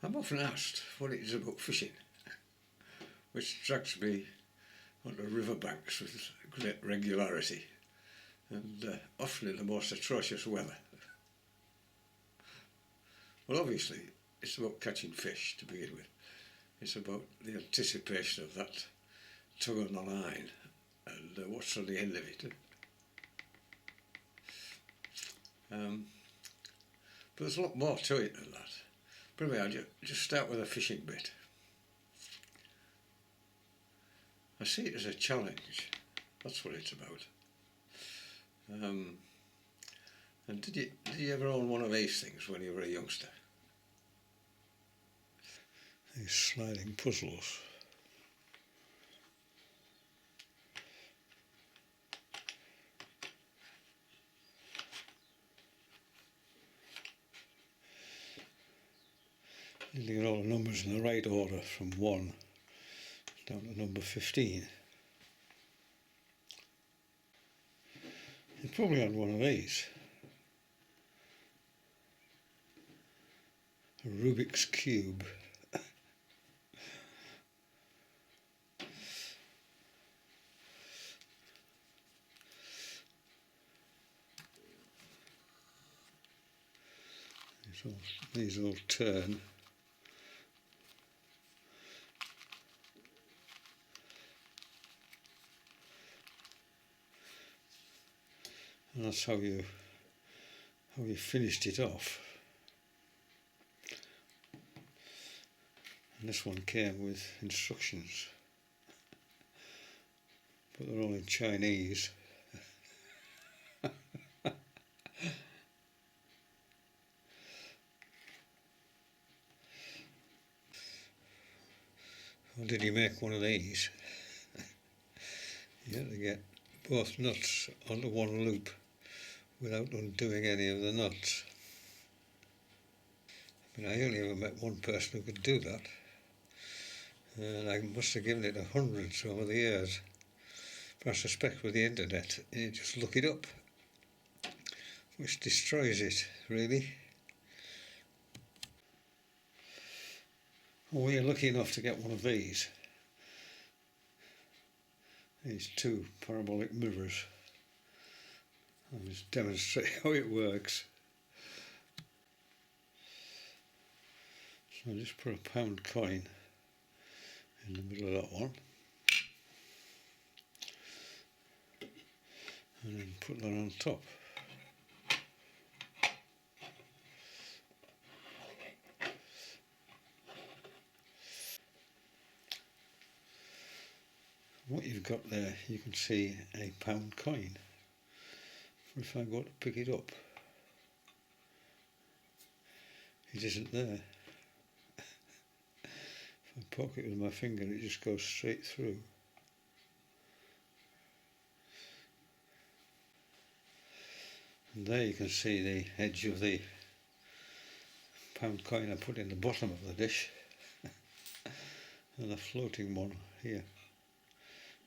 I'm often asked what it is about fishing, which attracts me onto riverbanks with great regularity, and often in the most atrocious weather. Well, obviously, it's about catching fish to begin with. It's about the anticipation of that tug on the line and what's on the end of it. But there's a lot more to it than that. But anyway, I'll just start with a fishing bit. I see it as a challenge. That's what it's about. And did you ever own one of these things when you were a youngster? These sliding puzzles. You get all the numbers in the right order from 1 down to number 15. You probably had one of these. A Rubik's Cube. These all turn. And that's how you finished it off. And this one came with instructions, but they're all in Chinese. How did you make one of these? You had to get both nuts onto one loop without undoing any of the nuts. I mean, I only ever met one person who could do that, and I must have given it hundreds over the years. But I suspect with the internet, you just look it up, which destroys it, really. Well, we're lucky enough to get one of these two parabolic mirrors. I'll just demonstrate how it works. So I'll just put a pound coin in the middle of that one, and then put that on top. What you've got there, you can see a pound coin. If I go to pick it up, it isn't there. If I poke it with my finger, it just goes straight through. And there you can see the edge of the pound coin I put in the bottom of the dish, and the floating one here.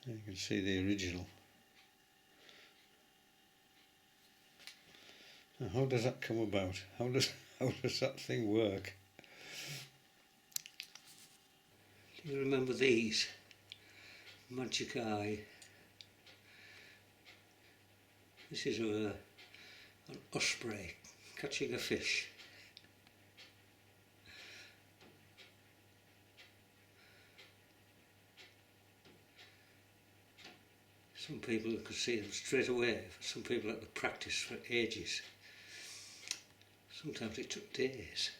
And you can see the original. Now, how does that come about? How does that thing work? Do you remember these? Magic Eye. This is an osprey catching a fish. Some people could see them straight away. Some people had to practice for ages. Sometimes it took days,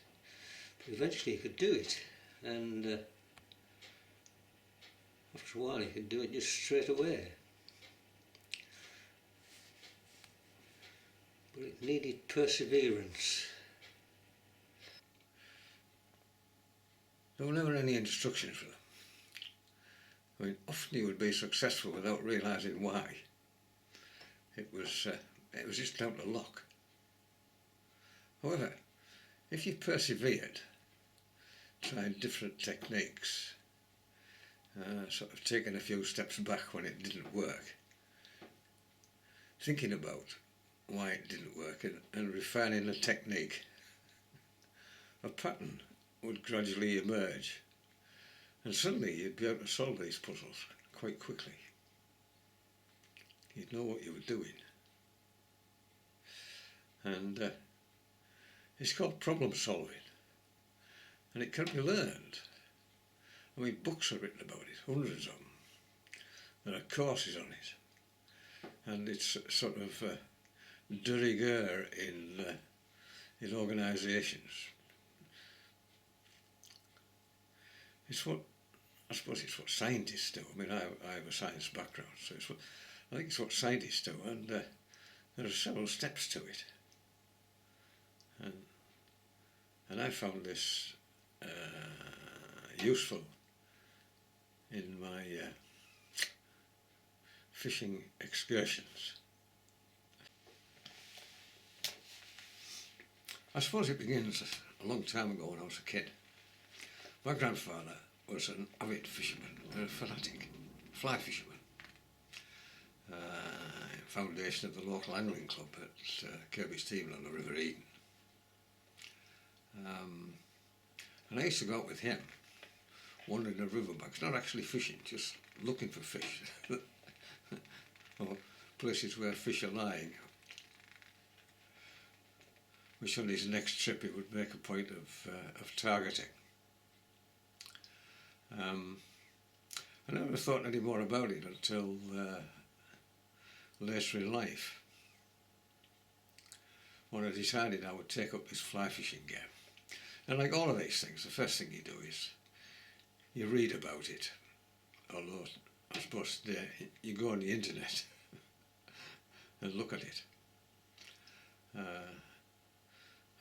but eventually you could do it, and after a while you could do it just straight away. But it needed perseverance. There were never any instructions for them. I mean, often you would be successful without realising why. It was just down to luck. However, if you persevered, tried different techniques, sort of taking a few steps back when it didn't work, thinking about why it didn't work and refining the technique, a pattern would gradually emerge, and suddenly you'd be able to solve these puzzles quite quickly. You'd know what you were doing. And it's called problem solving, and it can be learned. I mean, books are written about it, hundreds of them. There are courses on it, and it's sort of de rigueur in organisations. It's what, I suppose it's what scientists do. I mean, I have a science background, so I think it's what scientists do, and there are several steps to it. And I found this useful in my fishing excursions. I suppose it begins a long time ago when I was a kid. My grandfather was an avid fisherman, a fanatic fly fisherman. Foundation of the local angling club at Kirby's Team on the River Eden. And I used to go out with him, wandering the riverbanks, not actually fishing, just looking for fish, or places where fish are lying, which on his next trip he would make a point of targeting. I never thought any more about it until later in life, when I decided I would take up this fly fishing game. And like all of these things, the first thing you do is you read about it, although I suppose you go on the internet and look at it,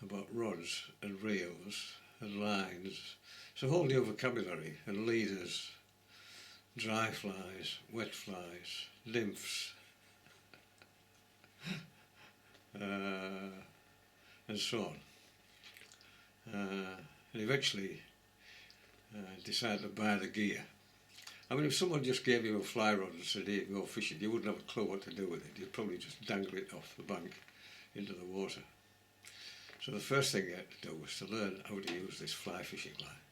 about rods and reels and lines. It's a whole new vocabulary, and leaders, dry flies, wet flies, nymphs, and so on. And eventually decided to buy the gear. I mean, if someone just gave you a fly rod and said, here, go fishing, you wouldn't have a clue what to do with it. You'd probably just dangle it off the bank into the water. So the first thing you had to do was to learn how to use this fly fishing line.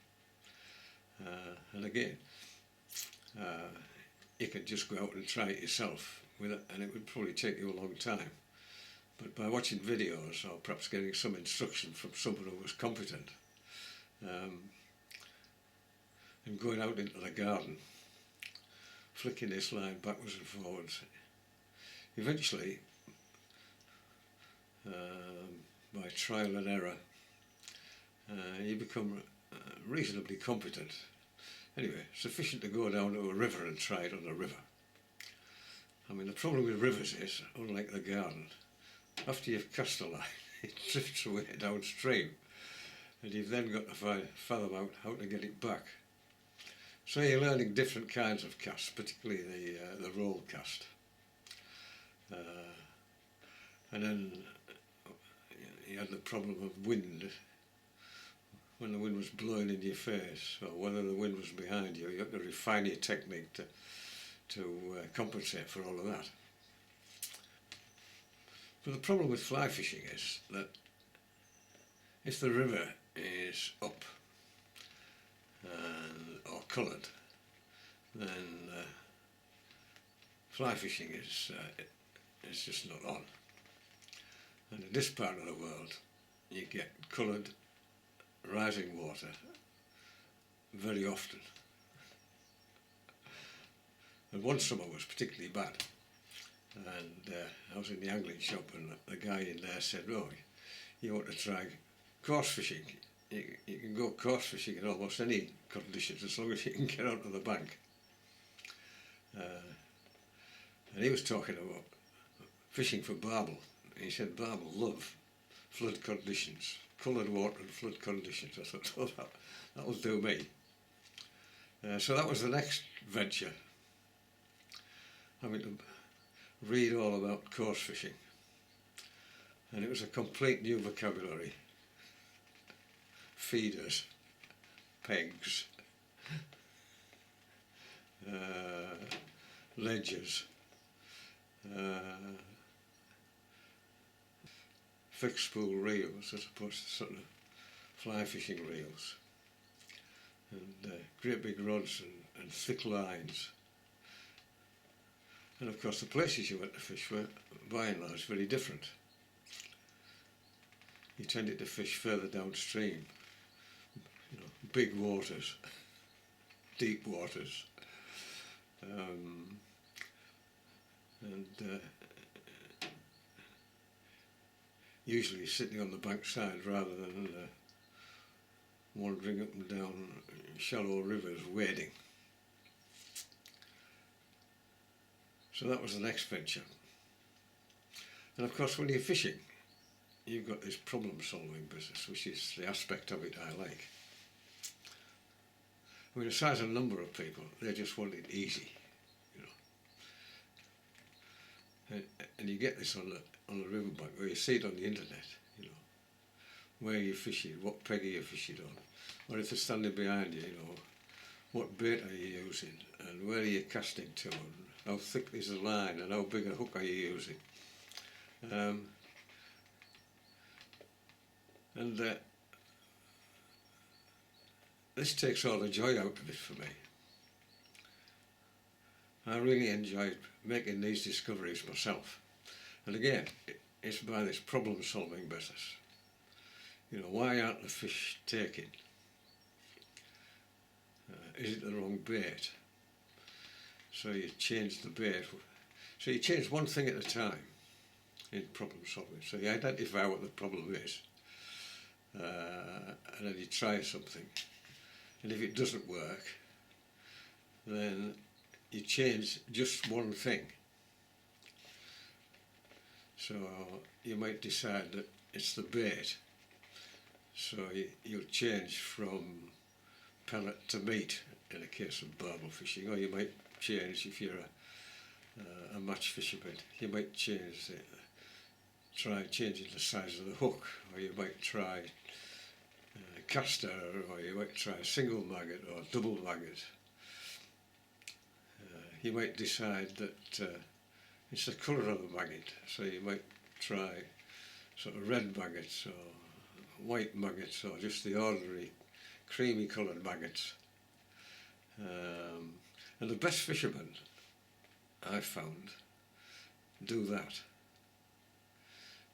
And again, you could just go out and try it yourself, and it would probably take you a long time. But by watching videos, or perhaps getting some instruction from someone who was competent, and going out into the garden, flicking this line backwards and forwards, eventually, by trial and error, you become reasonably competent. Anyway, sufficient to go down to a river and try it on a river. I mean, the problem with rivers is, unlike the garden, after you've cast a line, it drifts away downstream, and you've then got to fathom out how to get it back. So you're learning different kinds of casts, particularly the roll cast. And then you had the problem of wind. When the wind was blowing in your face, or whether the wind was behind you, you had to refine your technique to compensate for all of that. But the problem with fly fishing is that if the river is up or coloured, then fly fishing is just not on. And in this part of the world, you get coloured rising water very often. And one summer was particularly bad. And I was in the angling shop, and the guy in there said, oh, you want to try coarse fishing. You can go coarse fishing in almost any conditions as long as you can get onto the bank. And he was talking about fishing for barbel. He said barbel love flood conditions, coloured water and flood conditions. I thought, oh, that'll do me. So that was the next venture. Having to read all about coarse fishing, and it was a complete new vocabulary. Feeders, pegs, ledgers, fixed spool reels as opposed to sort of fly fishing reels. and great big rods and thick lines. And of course the places you went to fish were by and large very different. You tended to fish further downstream, you know, big waters, deep waters, and usually sitting on the bankside rather than wandering up and down shallow rivers wading. So that was the next venture. And of course when you're fishing, you've got this problem solving business, which is the aspect of it I like. I mean, aside a number of people, they just want it easy, you know. And you get this on the riverbank, or you see it on the internet, you know, where you're fishing, what peg are you fishing on, or if they're standing behind you, you know, what bait are you using, and where are you casting to, and how thick is the line, and how big a hook are you using. This takes all the joy out of it for me. I really enjoyed making these discoveries myself. And again, it's by this problem solving business. You know, why aren't the fish taken? Is it the wrong bait? So you change the bait. So you change one thing at a time in problem solving. So you identify what the problem is, and then you try something. And if it doesn't work, then you change just one thing. So you might decide that it's the bait. So you'll change from pellet to meat in a case of barbel fishing, or you might change if you're a match fisherman. You might try changing the size of the hook, or you might try caster, or you might try a single maggot or double maggot. You might decide that it's the colour of the maggot, so you might try sort of red maggots or white maggots or just the ordinary creamy coloured maggots. And the best fishermen I've found do that.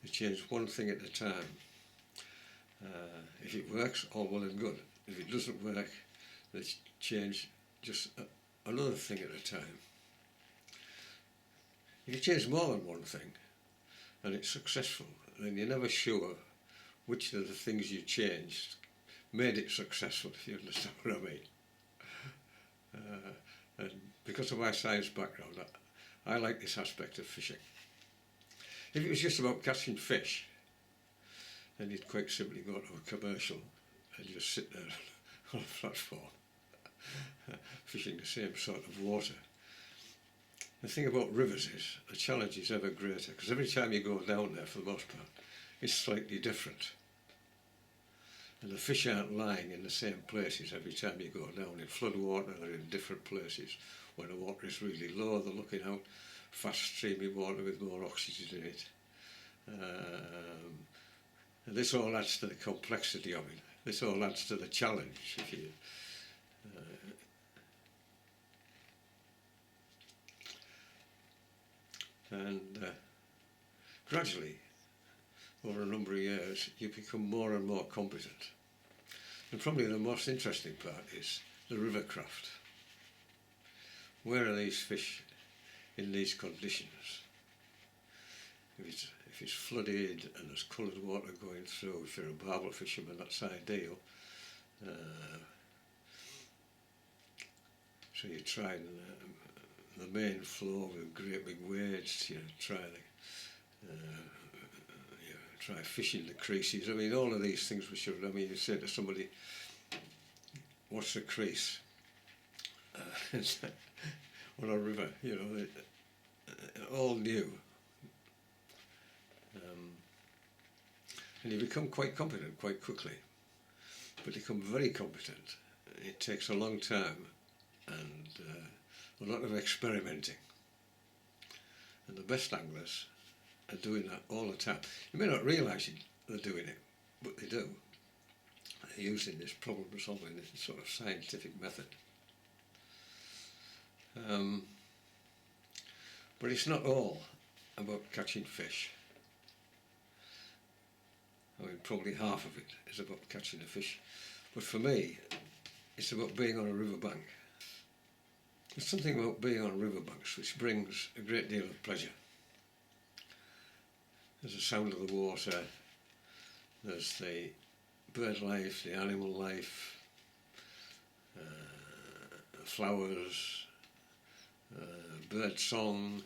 They change one thing at a time. If it works, all well and good. If it doesn't work, they change just another thing at a time. If you change more than one thing and it's successful, then you're never sure which of the things you changed made it successful, if you understand what I mean. And because of my science background, I like this aspect of fishing. If it was just about catching fish, then you'd quite simply go to a commercial and just sit there on a platform fishing the same sort of water. The thing about rivers is the challenge is ever greater, because every time you go down there, for the most part, it's slightly different. And the fish aren't lying in the same places every time you go down. In flood water, they're in different places. When the water is really low, they're looking out fast streamy water with more oxygen in it. And this all adds to the complexity of it. This all adds to the challenge. If you, gradually, over a number of years, you become more and more competent. And probably the most interesting part is the rivercraft. Where are these fish in these conditions? If it's flooded and there's coloured water going through, if you're a barbel fisherman, that's ideal. So you try the main flow with great big waves, you know, try fishing the creases. I mean, all of these things which are, I mean, you say to somebody, what's a crease? On a river, you know, all new. And you become quite competent quite quickly, but you become very competent. It takes a long time and a lot of experimenting. And the best anglers are doing that all the time. You may not realise they're doing it, but they do. using this problem solving, this sort of scientific method. But it's not all about catching fish. I mean, probably half of it is about catching a fish. But for me, it's about being on a riverbank. There's something about being on riverbanks which brings a great deal of pleasure. There's the sound of the water, there's the bird life, the animal life, flowers, bird song.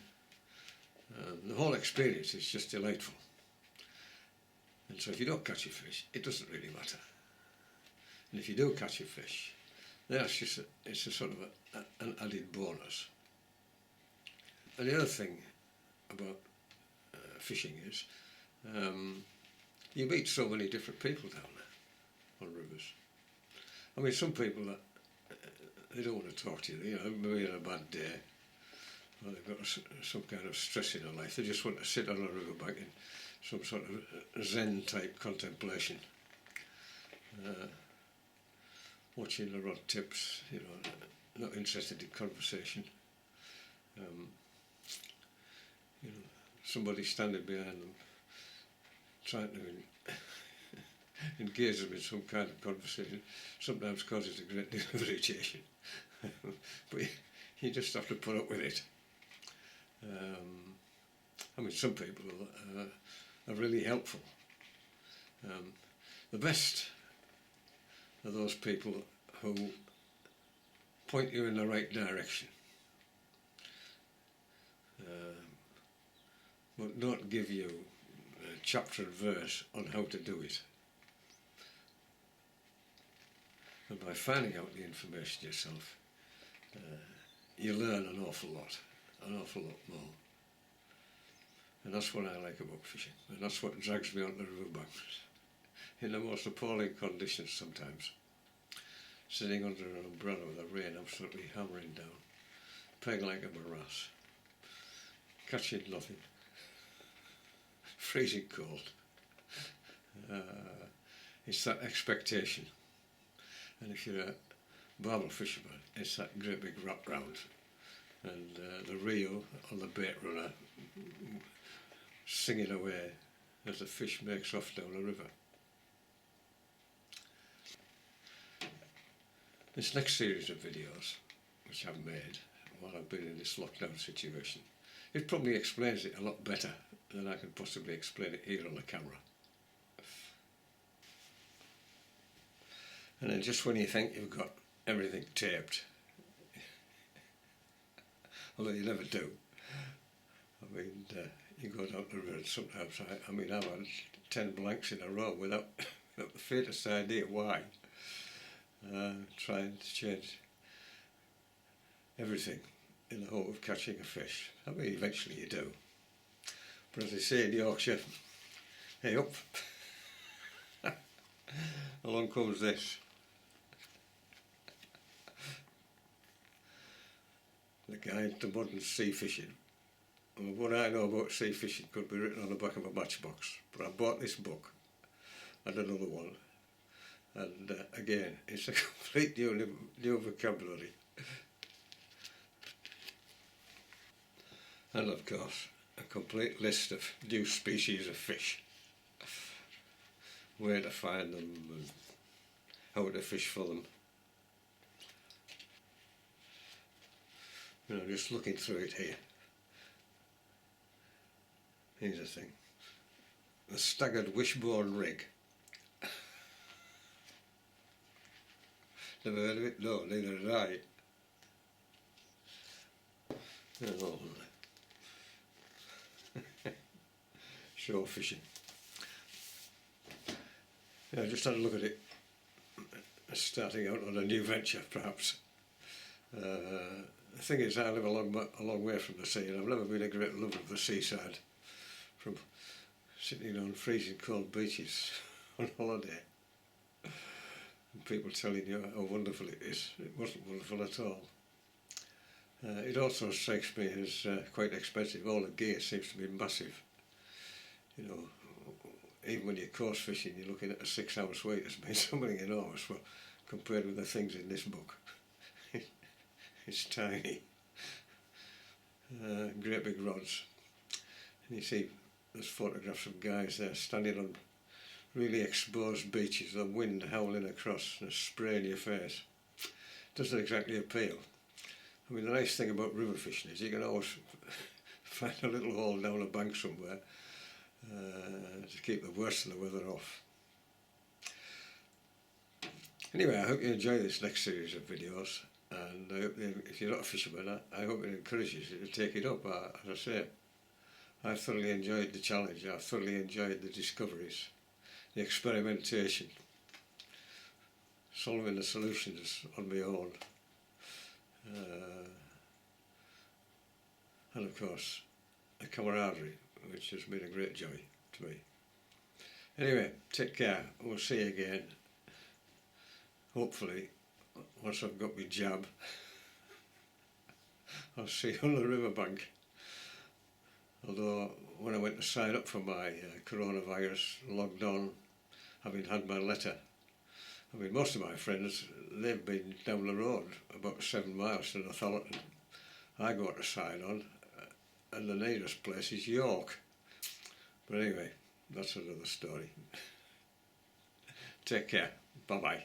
The whole experience is just delightful. And so if you don't catch a fish, it doesn't really matter. And if you do catch a fish, that's just it's a sort of an added bonus. And the other thing about fishing is you meet so many different people down there on rivers. I mean, some people that they don't want to talk to you, maybe on a bad day, or they've got some kind of stress in their life. They just want to sit on a riverbank in some sort of Zen type contemplation, watching the rod tips, not interested in conversation. Somebody standing behind them trying to engage them in some kind of conversation sometimes causes a great deal of irritation. But you just have to put up with it. I mean, some people are really helpful. The best are those people who point you in the right direction, but don't give you a chapter and verse on how to do it. And by finding out the information yourself, you learn an awful lot more. And that's what I like about fishing, and that's what drags me onto the riverbanks in the most appalling conditions sometimes, sitting under an umbrella with the rain absolutely hammering down, playing like a morass, catching nothing, freezing cold. It's that expectation, and if you're a barbel fisherman, it's that great big wrap round, and the reel on the bait runner singing away as the fish makes off down the river. This next series of videos, which I've made while I've been in this lockdown situation, it probably explains it a lot better than I can possibly explain it here on the camera. And then just when you think you've got everything taped, although you never do, I mean, you go down the road sometimes, I mean, I've had 10 blanks in a row without the faintest idea why. Trying to change everything in the hope of catching a fish. I mean, eventually you do. But as they say in Yorkshire, hey up, along comes this. The Guide to Modern Sea Fishing. Well, what I know about sea fishing could be written on the back of a matchbox, but I bought this book and another one, and again, it's a complete new vocabulary. And of course, a complete list of new species of fish, where to find them and how to fish for them. Just looking through it here. Here's the thing. The staggered wishbone rig. Never heard of it? No, neither did I. Oh. Shore fishing. Yeah, I just had a look at it. Starting out on a new venture, perhaps. The thing is, I live a long way from the sea, and I've never been a great lover of the seaside. From sitting on freezing cold beaches on holiday, and people telling you how wonderful it is. It wasn't wonderful at all. It also strikes me as quite expensive. All the gear seems to be massive. even when you're coarse fishing, you're looking at a 6 ounce weight as being something enormous, but compared with the things in this book, it's tiny. Great big rods. And you see there's photographs of guys there standing on really exposed beaches, the wind howling across and a spray in your face. Doesn't exactly appeal. I mean, the nice thing about river fishing is you can always find a little hole down a bank somewhere to keep the worst of the weather off. Anyway, I hope you enjoy this next series of videos, and I hope if you're not a fisherman, I hope it encourages you to take it up. As I say, I've thoroughly enjoyed the challenge, I've thoroughly enjoyed the discoveries, the experimentation, solving the solutions on my own, and of course the camaraderie, which has been a great joy to me. Anyway, take care, we'll see you again, hopefully once I've got my jab. I'll see you on the riverbank. Although when I went to sign up for my coronavirus, logged on, having had my letter, I mean, most of my friends, they've been down the road about 7 miles to Northallerton. I go to sign on, and the nearest place is York. But anyway, that's another story. Take care. Bye-bye.